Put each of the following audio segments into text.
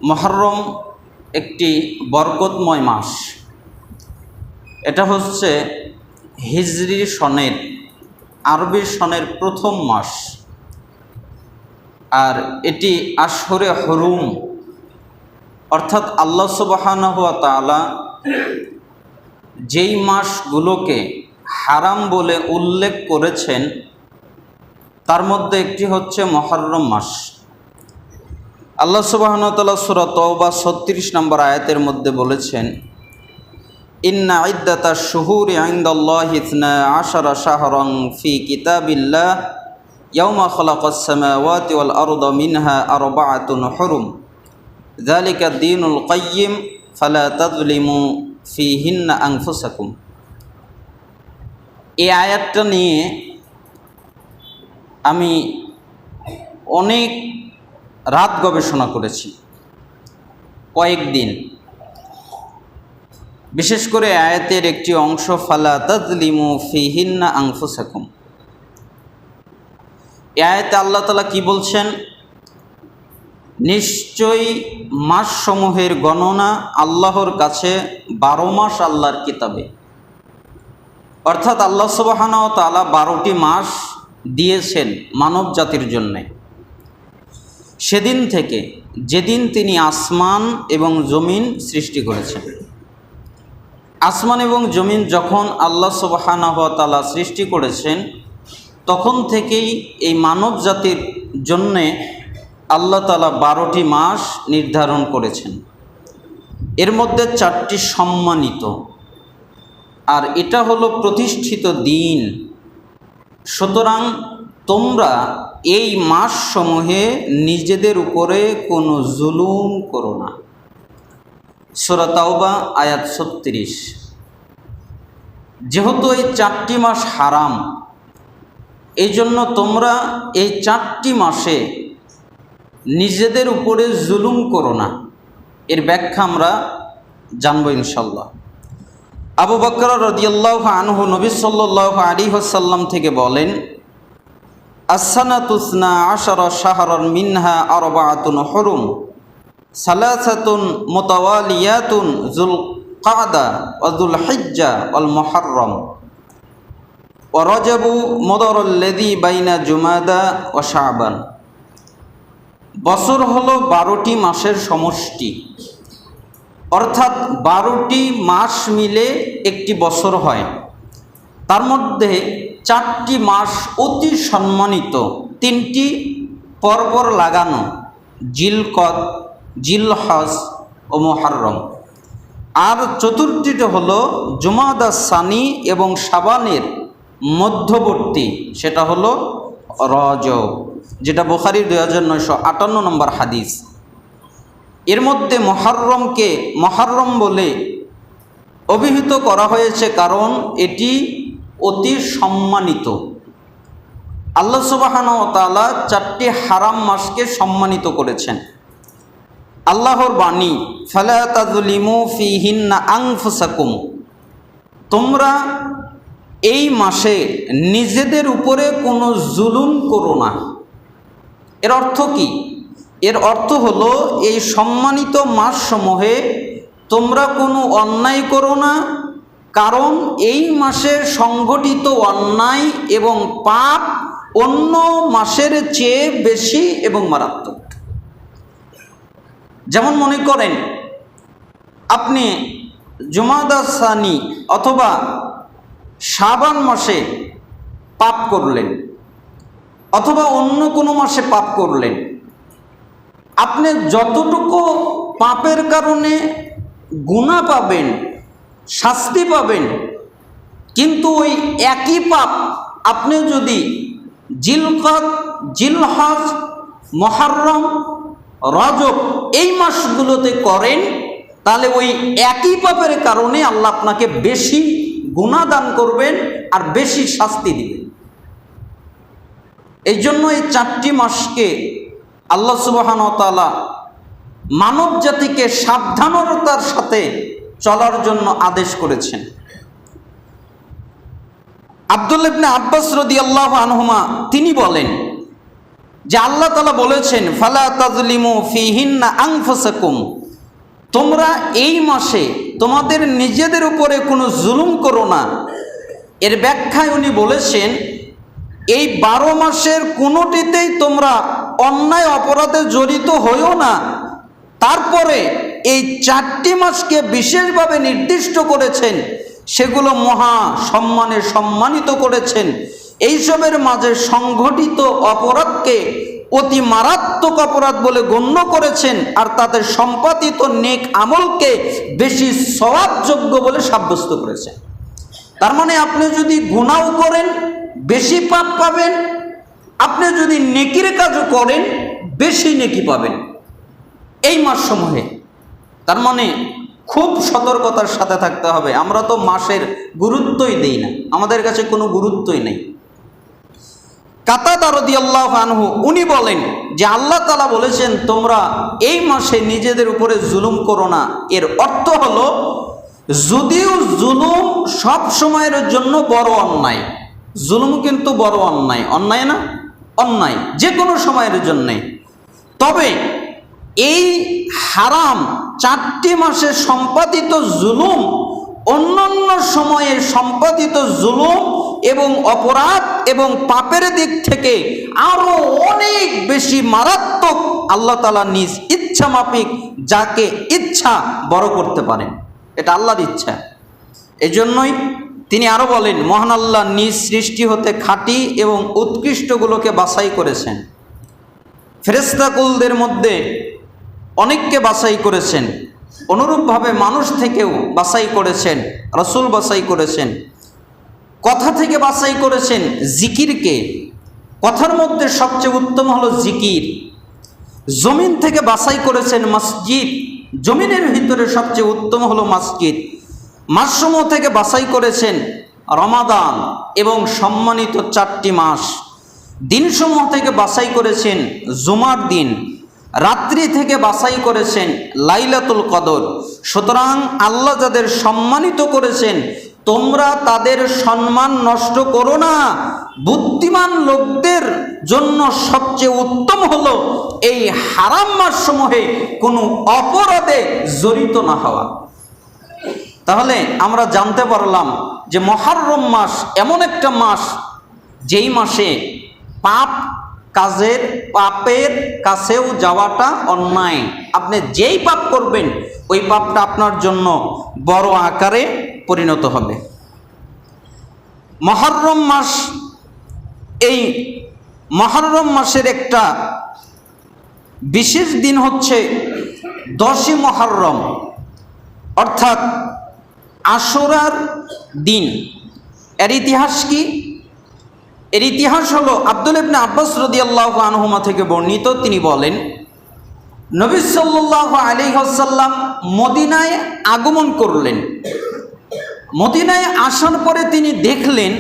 মুহররম একটি বরকতময় মাস। এটা হচ্ছে হিজরি সনের, আরবি সনের প্রথম মাস। আর এটি আশহরে হুরুম, অর্থাৎ আল্লাহ সুবহানাহু ওয়া তাআলা যেই মাসগুলোকে হারাম বলে উল্লেখ করেছেন তার মধ্যে একটি হচ্ছে মুহররম মাস। আল্লাহ সুবহানাহু ওয়া তাআলা সূরা তাওবা ৩৬ নম্বর আয়াতের মধ্যে বলেছেন, ইন্না ইদ্দাতাশ শুহুরি ইনদাল্লাহি ১২ শাহরান ফি কিতাবিল্লাহ ইয়াওমা খালাকাস সামাওয়াতি ওয়াল আরদা মিনহা আরবাআতুন হুরুম যালিকা দ্বীনুল কাইয়্যিম ফালা তাযলিমু ফীহিন্না আনফুসাকুম। এই আয়াতটা নিয়ে আমি অনেক রাত গবেষণা করেছি, কয়েকদিন। বিশেষ করে আয়াতের একটি অংশ, ফালা তাযলিমু ফীহিন্না আনফুসাকুম। এই আয়াতে আল্লাহ তাআলা কি বলছেন? নিশ্চয়ই মাসসমূহের গণনা আল্লাহর কাছে 12 মাস আল্লাহর কিতাবে। অর্থাৎ আল্লাহ সুবহানাহু ওয়া তাআলা 12টি মাস দিয়েছেন মানব জাতির জন্যে, সেদিন থেকে যেদিন তিনি আসমান এবং জমিন সৃষ্টি করেছেন। আসমান এবং জমিন যখন আল্লাহ সুবহানাহু ওয়া তাআলা সৃষ্টি করেছেন তখন থেকেই এই মানব জাতির জন্যে আল্লাহ তাআলা 12টি মাস নির্ধারণ করেছেন। এর মধ্যে 4টি সম্মানিত, আর এটা হলো প্রতিষ্ঠিত দিন। সুতরাং তোমরা এই মাসসমূহে নিজেদের উপরে কোনো জুলুম করো না। সূরা তাওবা আয়াত ৩৬। যেহেতু এই 4টি মাস হারাম, এই জন্য তোমরা এই 4টি মাসে নিজেদের উপরে জুলুম করো না। এর ব্যাখ্যা আমরা জানব ইনশাল্লাহ। আবু বকর রাদিয়াল্লাহু আনহু নবী সাল্লাল্লাহু আলাইহি ওয়াসাল্লাম থেকে বলেন, as-sanatu 12 শাহরান মিনহা আরবাআতুন হুরুম সালাসাতুন মুতাওয়ালিয়াতুন যুল কাদা ওয়া যুল হিজ্জা ওয়াল মুহররম ওয়া রাজাবু মুদারুল্লাযী বাইনা জুমাদা ওয়া শাবান। বছর হলো 12টি মাসের সমষ্টি, অর্থাৎ 12টি মাস মিলে একটি বছর হয়। তার মধ্যে 4টি মাস অতি সম্মানিত, 3টি পরপর লাগানো, জিলকদ, জিলহজ ও মুহররম। আর 4টিটা হলো জুমাদা সানি এবং শাবানের মধ্যবর্তী, সেটা হলো রজব, যেটা বুখারীর 2958 নম্বর হাদিস। এর মধ্যে মুহররমকে মুহররম বলে অভিহিত করা হয়েছে কারণ এটি অতি সম্মানিত। আল্লাহ সুবহানাহু ওয়া তাআলা 4টি হারাম মাসকে সম্মানিত করেছেন। আল্লাহর বাণী, ফালা তাযলিমু ফীহিন্না আনফুসাকুম, তোমরা এই মাসে নিজেদের উপরে কোনো জুলুম করো না। এর অর্থ কি? এর অর্থ হলো এই সম্মানিত মাসসমূহে তোমরা কোনো অন্যায় করো না, কারণ এই মাসে সংঘটিত অন্যায় এবং পাপ অন্য মাসের চেয়ে বেশি এবং মারাত্মক। যেমন মনে করেন আপনি জুমাদা সানি অথবা শাবান মাসে পাপ করলেন, অথবা অন্য কোনো মাসে পাপ করলেন। আপনি যতটুকু পাপের কারণে গুনাহ পাবেন, শাস্তি পাবেন, কিন্তু ওই একই পাপ আপনি যদি জিলকদ, জিলহজ, মুহররম, রজব এই মাসগুলোতে করেন, তাহলে ওই একই পাপের কারণে আল্লাহ আপনাকে বেশি গুনাহ দান করবেন আর বেশি শাস্তি দিবেন। এই জন্য এই 4টি মাসকে আল্লাহ সুবহানাহু ওয়া তাআলা মানব জাতিকে সাবধানতার সাথে চলার জন্য আদেশ করেছেন। আব্দুল্লাহ ইবনে আব্বাস রাদিয়াল্লাহু আনহুমা তিনি বলেন, যে আল্লাহ তাআলা বলেছেন ফালা তাজলিমু ফিহিন্না আনফুসাকুম, তোমরা এই মাসে তোমাদের নিজেদের উপরে কোনো জুলুম করো না। এর ব্যাখ্যায় উনি বলেছেন এই 12 মাসের কোনোটিতেই তোমরা অন্যায় অপরাধে জড়িত হইও না। তারপরে এই 4টি মাসকে বিশেষভাবে নির্দিষ্ট করেছেন, সেগুলো মহা সম্মানে সম্মানিত করেছেন। এইসবের মাঝে সংঘটিত অপরাধকে অতি মারাত্মক অপরাধ বলে গণ্য করেছেন, আর তাদের সম্পাদিত নেক আমলকে বেশি সওয়াবযোগ্য বলে সাব্যস্ত করেছেন। তার মানে আপনি যদি গুনাহ করেন বেশি পাপ পাবেন, আপনি যদি নেকির কাজও করেন বেশি নেকি পাবেন এই মাসসমূহে। তার মানে খুব সতর্কতার সাথে থাকতে হবে। আমরা তো মাসের গুরুত্বই দেই না, আমাদের কাছে কোনো গুরুত্বই নেই। কাতাদা রাদিয়াল্লাহু আনহু উনি বলেন যে আল্লাহ তাআলা বলেছেন তোমরা এই মাসে নিজেদের উপরে জুলুম করো না। এর অর্থ হলো, যদিও জুলুম সব সময়ের জন্য বড় অন্যায়, জুলুম কিন্তু বড় অন্যায়, অন্যায় না? অন্যায় যে কোনো সময়ের জন্যে। তবে এই হারাম 4টি মাসে সম্পাদিত জুলুম অন্যান্য সময়ে সম্পাদিত জুলুম এবং অপরাধ এবং পাপের দিক থেকে আরো অনেক বেশি মারাত্মক। আল্লাহ তাআলা নিজ ইচ্ছা মাফিক যাকে ইচ্ছা বড় করতে পারেন, এটা আল্লাহর ইচ্ছা। এজন্যই তিনি আরো বলেন, মহান আল্লাহ নিজ সৃষ্টি হতে খাঁটি এবং উৎকৃষ্টগুলোকে বাছাই করেছেন। ফেরেশতা কুলদের মধ্যে অনেককে বাছাই করেছেন, অনুরূপভাবে মানুষ থেকেও বাছাই করেছেন, রাসূল বাছাই করেছেন, কথা থেকে বাছাই করেছেন জিকিরকে, কথার মধ্যে সবচেয়ে উত্তম হলো জিকির। জমিন থেকে বাছাই করেছেন মসজিদ, জমিনের ভিতরে সবচেয়ে উত্তম হলো মসজিদ। মাসসমূহ থেকে বাছাই করেছেন রমাদান এবং সম্মানিত 4টি মাস। দিনসমূহ থেকে বাছাই করেছেন জুমার দিন, রাত্রি থেকে বাছাই করেছেন লাইলাতুল কদর। সুতরাং আল্লাহ যাদের সম্মানিত করেছেন তোমরা তাদের সম্মান নষ্ট করো না। বুদ্ধিমান লোকদের জন্য সবচেয়ে উত্তম হলো এই হারাম মাসসমূহে কোনো অপরাধে জড়িত না হওয়া। তাহলে আমরা জানতে পারলাম যে মুহররম মাস এমন একটা মাস যেই মাসে পাপের কাছেও যাওয়াটা অন্যায়। আপনি যেই পাপ করবেন ওই পাপটা আপনার জন্য বড় আকারে পরিণত হবে। মুহররম মাস, এই মুহররম মাসের একটা বিশেষ দিন হচ্ছে 10ই মুহররম, অর্থাৎ আশুরার দিন। এর ইতিহাস কি? এর ইতিহাস হলো আব্দুল্লাহ ইবনে আব্বাস রাদিয়াল্লাহু আনহুমা থেকে বর্ণিত। তিনি বলেন, নবী সাল্লাল্লাহু আলাইহি ওয়াসাল্লাম মদিনায় আগমন করলেন। মদিনায় আসার পরে তিনি দেখলেন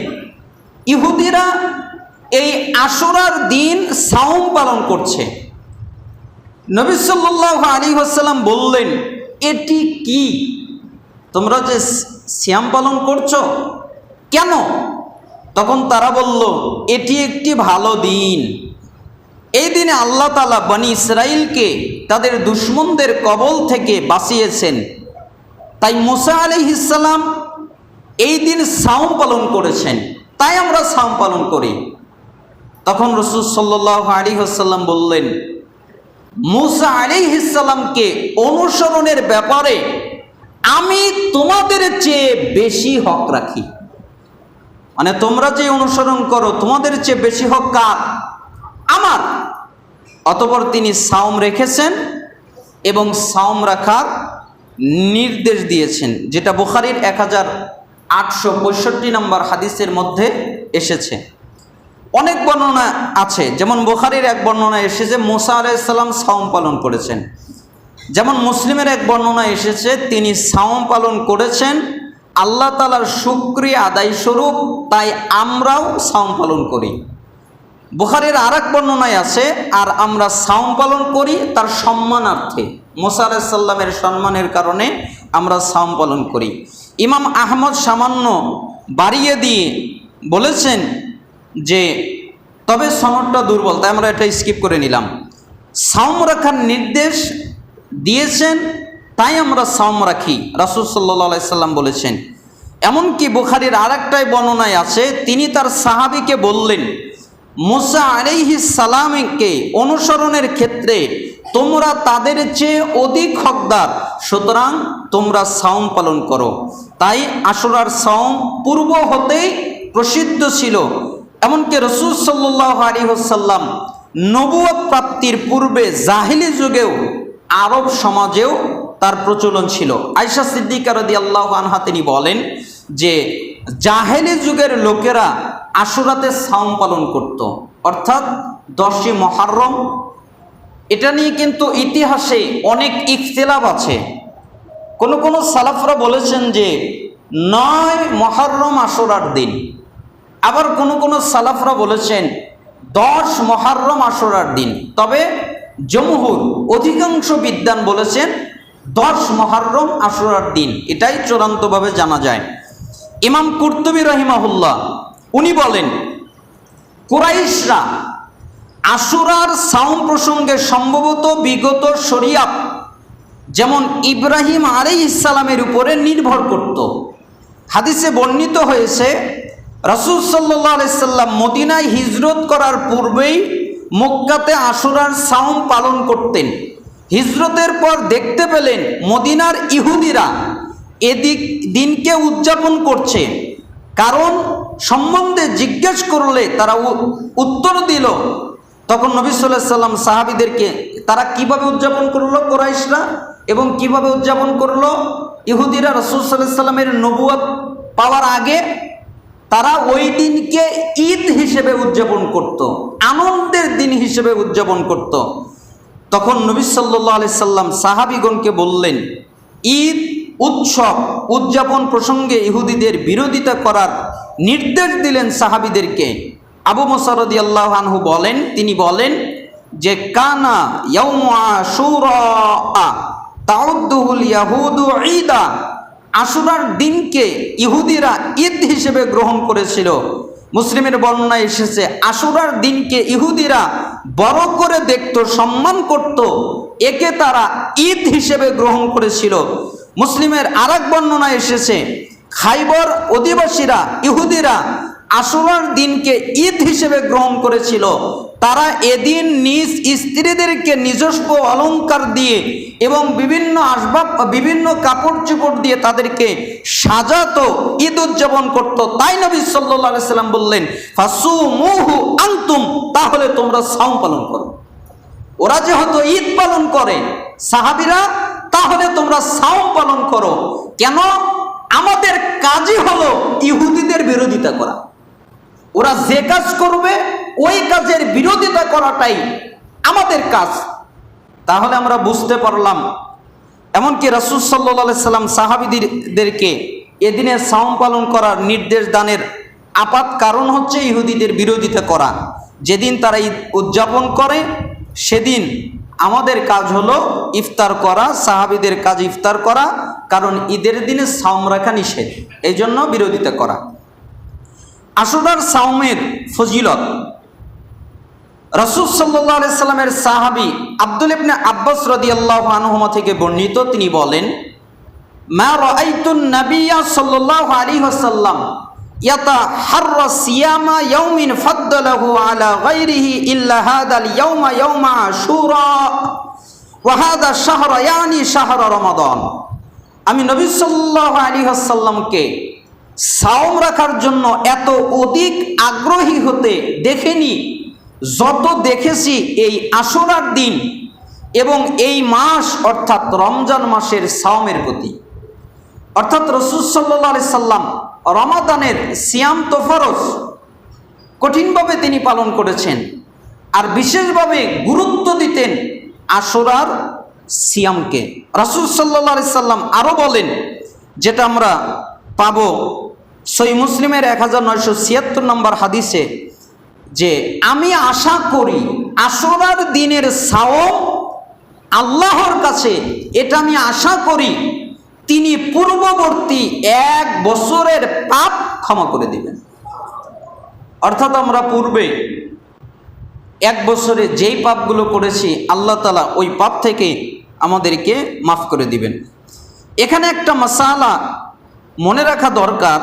ইহুদিরা এই আশুরার দিন সাওম পালন করছে। নবী সাল্লাল্লাহু আলাইহি ওয়াসাল্লাম বললেন, এটি কি? তোমরা যে সিয়াম পালন করছো কেন? তখন তারা বলল, এটি একটি ভালো দিন। এই দিনে আল্লাহ তাআলা বনি ইসরাইলকে তাদের দুশমনদের কবল থেকে বাঁচিয়েছেন। তাই মুসা আলাইহিস সালাম এই দিন সাওম পালন করেছেন, তাই আমরা সাওম পালন করি। তখন রাসূল সাল্লাল্লাহু আলাইহি ওয়াসাল্লাম বললেন, মুসা আলাইহিস সালামকে অনুসরণের ব্যাপারে আমি তোমাদের চেয়ে বেশি হক রাখি। মানে তোমরা যে অনুসরণ করো তোমাদের চেয়ে বেশি হক কার? আমার। অতঃপর তিনি সাওম রেখেছেন এবং সাওম রাখার নির্দেশ দিয়েছেন, যেটা বুখারীর 1865 নম্বর হাদিসের মধ্যে এসেছে। অনেক বর্ণনা আছে, যেমন বুখারীর এক বর্ণনা এসেছে মুসা আলাইহিস সালাম সাওম পালন করেছেন, যেমন মুসলিমের এক বর্ণনা এসেছে তিনি সাওম পালন করেছেন আল্লাহ তাআলার শুকরিয়া আদায় স্বরূপ, তাই আমরাও সাওম পালন করি। বুখারীর আরেক বর্ণনায় আছে, আর আমরা সাওম পালন করি তার সম্মানার্থে, মুসা আলাইহিস সালামের সম্মানের কারণে আমরা সাওম পালন করি। ইমাম আহমদ সামান্য বাড়িয়ে দিয়ে বলেছেন যে তবে সনদটা দুর্বল, তাই আমরা এটা স্কিপ করে নিলাম। সাওম রাখার নির্দেশ দিয়েছেন, তাই আমরা সাওম রাখি, রাসূল সাল্লাল্লাহু আলাইহি সাল্লাম বলেছেন। এমনকি বুখারীর আরেকটাই বর্ণনায় আছে, তিনি তার সাহাবীকে বললেন, মুসা আলাইহিস সালামকে অনুসরণের ক্ষেত্রে তোমরা তাদের চেয়ে অধিক হকদার, সুতরাং তোমরা সাওম পালন করো। তাই আশুরার সাওম পূর্ব হতেই প্রসিদ্ধ ছিল। এমনকি রাসূল সাল্লাল্লাহু আলাইহি ওয়াসাল্লাম নবুয়ত প্রাপ্তির পূর্বে জাহিলি যুগেও আরব সমাজেও তার প্রচলন ছিল। আয়েশা সিদ্দিকা রাদিয়াল্লাহু আনহা তিনি বলেন যে জাহেলি যুগের লোকেরা আশুরাতে সাওম পালন করত, অর্থাৎ 10ই মুহররম। এটা নিয়ে কিন্তু ইতিহাসে অনেক ইখতিলাফ আছে। কোন কোন সালাফরা বলেছেন যে 9 মুহররম আশুরার দিন, আবার কোন কোন সালাফরা বলেছেন 10 মুহররম আশুরার দিন। তবে জমহুর অধিকাংশ বিদ্বান বলেছেন 10 মুহররম আশুরার দিন, এটাই চূড়ান্তভাবে জানা যায়। ইমাম কুরতুবী রাহিমাহুল্লাহ উনি বলেন, কুরাইশরা আশুরার সাওম প্রসঙ্গে সম্ভবত বিগত শরিয়াত যেমন ইব্রাহিম আলাইহিস সালামের উপরে নির্ভর করত। হাদিসে বর্ণিত হয়েছে, রাসূল সাল্লাল্লাহু আলাইহি সাল্লাম মদিনায় হিজরত করার পূর্বেই মক্কাতে আশুরার সাওম পালন করতেন। হিজরতের পর দেখতে পেলেন মদিনার ইহুদিরা এদিক দিনকে উদযাপন করছে। কারণ সম্বন্ধে জিজ্ঞেস করলে তারা উত্তর দিল। তখন নবী সাল্লাল্লাহু আলাইহি সাল্লাম সাহাবীদেরকে, তারা কিভাবে উদযাপন করলো কুরাইশরা এবং কিভাবে উদযাপন করলো ইহুদিরা রাসূল সাল্লাল্লাহু আলাইহি সাল্লামের নবুয়ত পাওয়ার আগে, তারা ওই দিনকে ঈদ হিসেবে উদযাপন করত, আনন্দের দিন হিসেবে উদযাপন করত। তখন নবী সাল্লাল্লাহু আলাইহি সাল্লাম সাহাবীগণকে বললেন, ঈদ উৎসব উদযাপন প্রসঙ্গে ইহুদিদের বিরোধিতা করার নির্দেশ দিলেন সাহাবীদেরকে। আবু মুসা রাদিয়াল্লাহু আনহু বলেন, তিনি বলেন যে কানা ইয়াউমু আশুরা তাউদ্দুহুল ইয়াহুদু ঈদা, আশুরার দিনকে ইহুদিরা ঈদ হিসেবে গ্রহণ করেছিল। মুসলিমের বর্ণনায় এসেছে আশুরার দিনকে ইহুদিরা বড় করে দেখত, সম্মান করত, একে তারা ঈদ হিসেবে গ্রহণ করেছিল। মুসলিমের আরেক বর্ণনায় এসেছে খাইবর অধিবাসীরা ইহুদিরা আশুরার দিনকে ঈদ হিসেবে গ্রহণ করেছিল। তারা এদিন নিজ স্ত্রীদেরকে নিজস্ব অলংকার দিয়ে এবং বিভিন্ন আসবাব, বিভিন্ন কাপড় চোপড় দিয়ে তাদেরকে সাজাতো, ঈদ উদযাপন করত। তাই নবী সাল্লাল্লাহু আলাইহি সাল্লাম বললেন, ফাসুমুহু আনতুম, তাহলে তোমরা সাওম পালন করো। ওরা যেহেতু ঈদ পালন করে সাহাবীরা, তাহলে তোমরা সাওম পালন করো। কেন? আমাদের কাজই হলো ইহুদিদের বিরোধিতা করা। ওরা যে কাজ করবে ওই কাজের বিরোধিতা করাটাই আমাদের কাজ। তাহলে আমরা বুঝতে পারলাম, এমনকি রাসূল সাল্লাল্লাহু আলাইহি সাল্লাম সাহাবীদেরকে এদিনে সাওম পালন করার নির্দেশ দানের আপাত কারণ হচ্ছে ইহুদিদের বিরোধিতা করা। যেদিন তারা ঈদ উদযাপন করে সেদিন আমাদের কাজ হলো ইফতার করা, সাহাবীদের কাজ ইফতার করা, কারণ ঈদের দিনে সাওম রাখা নিষেধ, এই জন্য বিরোধিতা করা। আশুরার সাওমের ফজিলত, রাসূল সাল্লাল্লাহু আলাইহি সাল্লামের সাহাবী আব্দুল ইবনে আব্বাস রাদিয়াল্লাহু আনহুমা থেকে বর্ণিত, তিনি বলেন, মা রাআইতুন নাবিয়্যা সাল্লাল্লাহু আলাইহি ওয়াসাল্লাম ইয়াতাহাররা সিয়ামা ইয়াউমিন ফাদ্দালাহু আলা গায়রিহি ইল্লা হাদাল ইয়াউমা ইয়াউমা আশুরা ওয়া হাদা শাহরা ইয়ানি শাহরা রমাদান। আমি নবী সাল্লাল্লাহু আলাইহি ওয়াসাল্লামকে সাওম রাখার জন্য এত অধিক আগ্রহী হতে দেখিনি যত দেখেছি এই আশুরার দিন এবং এই মাস অর্থাৎ রমজান মাসের সাওমের প্রতি। অর্থাৎ রাসূল সাল্লাল্লাহু আলাইহি সাল্লাম রমাদানের সিয়াম তো ফরজ, কঠিনভাবে তিনি পালন করেছেন, আর বিশেষভাবে গুরুত্ব দিতেন আশুরার সিয়ামকে। রাসূল সাল্লাল্লাহু আলাইহি সাল্লাম আরও বলেন, যেটা আমরা পাবো সহিহ মুসলিমের 1976 নম্বর হাদিসে, যে আমি আশা করি আশুরার দিনের সাওম আল্লাহর কাছে, এটা আমি আশা করি তিনি পূর্ববর্তী 1 বছরের পাপ ক্ষমা করে দিবেন। অর্থাৎ আমরা পূর্বে এক বছরে যেই পাপগুলো করেছি আল্লাহ তাআলা ওই পাপ থেকে আমাদেরকে মাফ করে দিবেন। এখানে একটা মাসালা মনে রাখা দরকার,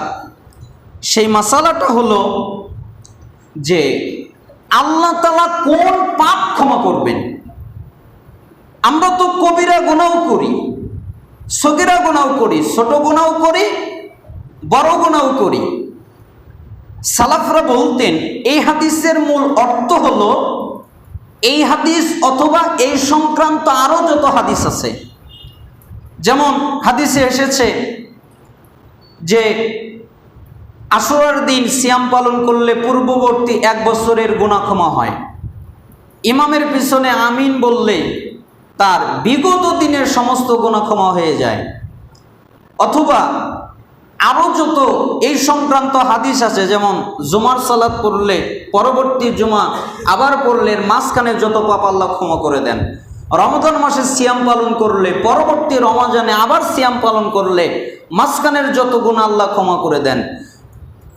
সেই মাসালাটা হলো যে আল্লাহ তাআলা কোন পাপ ক্ষমা করবেন। আমরা তো কবিরা গুনাহ করি, সগীরা গুনাহ করি, ছোট গুনাহ করি, বড় গুনাহ করি। সালাফরা বলতেন এই হাদিসের মূল অর্থ হলো, এই হাদিস অথবা এই সংক্রান্ত আরো যত হাদিস আছে, যেমন হাদিসে এসেছে যে আশুরার দিন সিয়াম পালন করলে পূর্ববর্তী 1 বছরের গুনাহ ক্ষমা হয়। ইমামের পিছনে আমিন বললে তার বিগত দিনের সমস্ত গুনাহ ক্ষমা হয়ে যায়। অথবা আরও যত এই সংক্রান্ত হাদিস আছে, যেমন জুমার সালাত পড়লে পরবর্তী জুমা আবার পড়লে মাঝখানে যত পাপ আল্লাহ ক্ষমা করে দেন। রমজান মাসে সিয়াম পালন করলে পরবর্তী রমজানে আবার সিয়াম পালন করলে মাঝখানের যত গুনাহ আল্লাহ ক্ষমা করে দেন।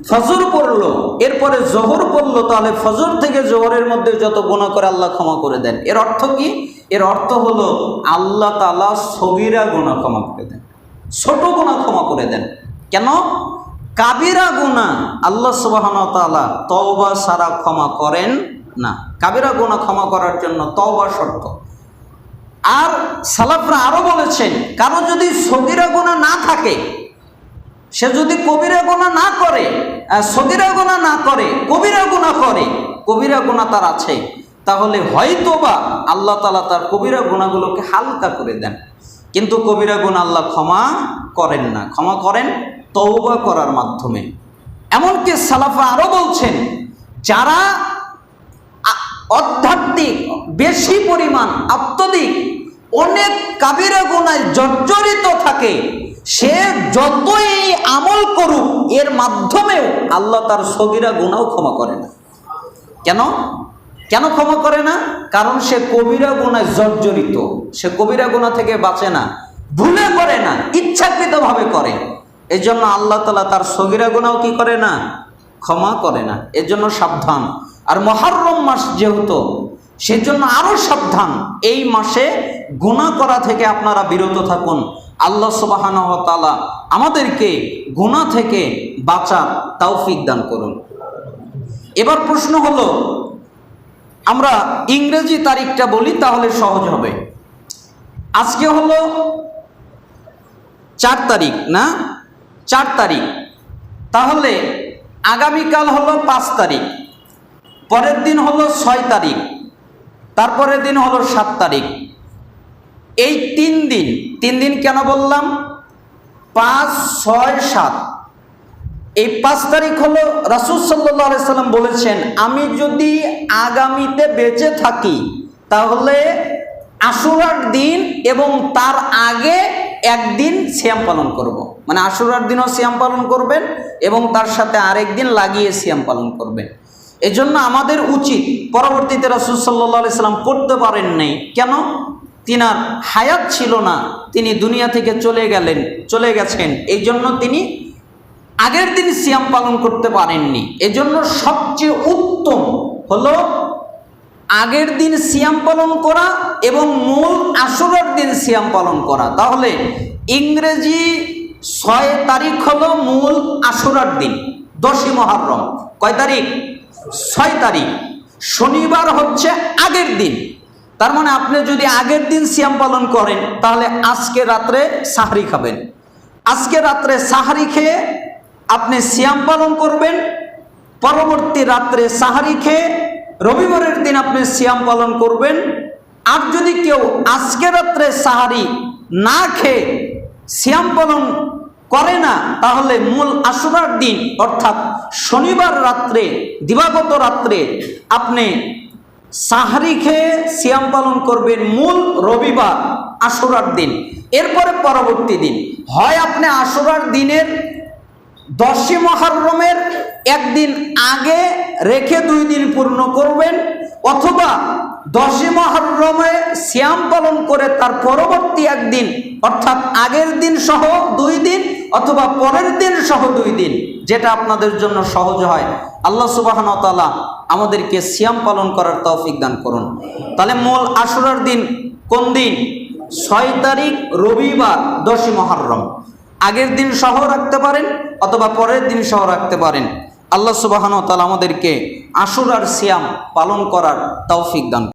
ফজর পড়লো, এরপরে জোহর পড়লো, তাহলে ফজর থেকে জোহরের মধ্যে যত গুনাহ করে আল্লাহ ক্ষমা করে দেন। এর অর্থ কি? এর অর্থ হলো আল্লাহ তাআলা সগীরা গুনাহ ক্ষমা করে দেন, ছোট গুনাহ ক্ষমা করে দেন। কেন? কাবিরা গুনাহ আল্লাহ সুবহানাহু ওয়া তাআলা তওবা ছাড়া ক্ষমা করেন না। কাবিরা গুনাহ ক্ষমা করার জন্য তওবা শর্ত। আর সালাফরা আরো বলেছেন, কারো যদি সগীরা গুনাহ না থাকে, সে যদি কবিরা গুনাহ না করে, সগীরা গুনাহ না করে, কবিরা গুনাহ করে, কবিরা গুনাহ তার আছে, তাহলে হয়তোবা আল্লাহ তাআলা তার কবিরা গুনাহগুলোকে হালকা করে দেন। কিন্তু কবিরা গুনাহ আল্লাহ ক্ষমা করেন না, ক্ষমা করেন তওবা করার মাধ্যমে। এমনকি সালাফা আরো বলছেন, যারা আধ্যাত্মিক বেশি পরিমাণ আত্মদিক অনেক কাবিরা গুনায় জর্জরিত থাকে, সে যতই আমল করুক এর মাধ্যমেও আল্লাহ তার সগীরা গুনাহ ক্ষমা করে না। কেন? কেন ক্ষমা করে না? কারণ সে কবিরা গুনায় জর্জরিত, সে কবিরা গুনাহ থেকে বাঁচে না, ভুলে করে না, ইচ্ছাকৃতভাবে করে। এই জন্য আল্লাহ তাআলা তার সগীরা গুনাহ কি করে না? ক্ষমা করে না। এর জন্য সাবধান। আর মুহররম মাস যেহেতু, সেজন্য আরো সাবধান। এই মাসে গুনাহ করা থেকে আপনারা বিরত থাকুন। আল্লাহ সুবহানাহু ওয়া তাআলা আমাদেরকে গুনাহ থেকে বাঁচার তৌফিক দান করুন। এবার প্রশ্ন হলো, আমরা ইংরেজি তারিখটা বলি তাহলে সহজ হবে। আজকে হলো 4 তারিখ না? 4 তারিখ। তাহলে আগামীকাল হলো 5 তারিখ, পরের দিন হলো 6 তারিখ, তারপরের দিন হলো 7 তারিখ। এই 3 দিন, 3 দিন কেন বললাম? 5, 6, 7। এই 5 তারিখ হলো রাসূল সাল্লাল্লাহু আলাইহি সাল্লাম বলেছেন, আমি যদি আগামীতে বেঁচে থাকি তাহলে আশুরার দিন এবং তার আগে একদিন সিয়াম পালন করব। মানে আশুরার দিনও সিয়াম পালন করবেন এবং তার সাথে আরেকদিন লাগিয়ে সিয়াম পালন করবেন। এই জন্য আমাদের উচিত, পরবর্তীতে রাসূল সাল্লাল্লাহু আলাইহি সাল্লাম করতে পারেন নাই। কেন? তিনার হায়াত ছিল না, তিনি দুনিয়া থেকে চলে গেছেন। এই জন্য তিনি আগের দিন সিয়াম পালন করতে পারেননি। এজন্য সবচেয়ে উত্তম হলো আগের দিন সিয়াম পালন করা এবং মূল আশুরার দিন সিয়াম পালন করা। তাহলে ইংরেজি 6 তারিখ হলো মূল আশুরার দিন, 10ই মুহররম। কয় তারিখ? 6 তারিখ। শনিবার হচ্ছে আগের দিন। তার মানে আপনি যদি আগের দিন সিয়াম পালন করেন তাহলে আজকে রাত্রে সাহরি খাবেন। আজকে রাত্রে সাহরি খেয়ে আপনি সিয়াম পালন করবেন। পরবর্তী রাত্রে সাহরি খেয়ে রবিবারের দিন আপনি সিয়াম পালন করবেন। আর যদি কেউ আজকে রাত্রে সাহরি না খেয়ে সিয়াম পালন করে না, তাহলে মূল আশুরার দিন অর্থাৎ শনিবার রাত্রে, দিবাগত রাত্রে আপনি সাহরি খেয়ে সিয়াম পালন করবেন মূল রবিবার আশুরার দিন। এরপরে পরবর্তী দিন হয় আপনি আশুরার দিনের 10ই মুহররমের একদিন আগে রেখে 2 দিন পূর্ণ করবেন, অথবা 10ই মুহররমে সিয়াম পালন করে তার পরবর্তী একদিন অর্থাৎ আগের দিন সহ 2 দিন অথবা পরের দিন সহ 2 দিন, যেটা আপনাদের জন্য সহজ হয়, আল্লাহ সুবহানাহু ওয়া তাআলা আমাদেরকে সিয়াম পালন করার তৌফিক দান করুন। তাহলে মূল আশুরার দিন কোন দিন? 6 তারিখ রবিবার 10ই মুহররম। আগের দিন সহ রাখতে পারেন অথবা পরের দিন সহ রাখতে পারেন। আল্লাহ সুবহানাহু ওয়া তাআলা আমাদেরকে আশুরার সিয়াম পালন করার তৌফিক দান